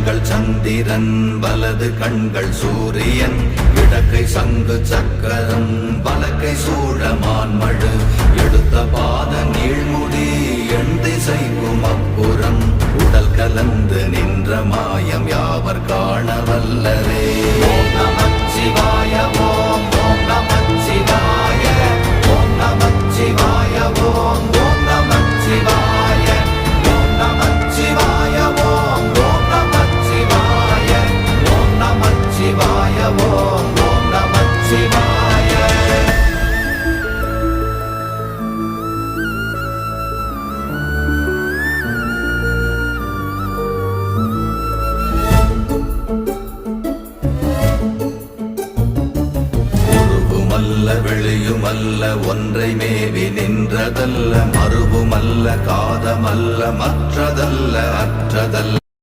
கண்கள் சந்திரன் வலது கண்கள் சூரியன் இடக்கை சங்கு சக்கரம் வலக்கை சூழமான்மழு எடுத்த பாத நீழ்முடி எண் திசைக்கும் அப்புறம் உடல் கலந்து நின்ற மாயம் யாவர் காண வல்லரே. ஓம் நமச்சிவாய ஓம் ஓம் நமச்சிவாய ஓம் நமச்சிவாய ஓம் ஓம் நமச்சிவாய ஓம் நமச்சிவாய ஓம் ஓம் நமச்சிவாய ஓம் நமச்சிவாய ஓம் ஓம் நமச்சிவாய. வெளியுமல்ல ஒன்றை மேவி நின்றதல்ல மறுவுமல்ல காதமல்ல மற்றதல்ல அற்றதல்ல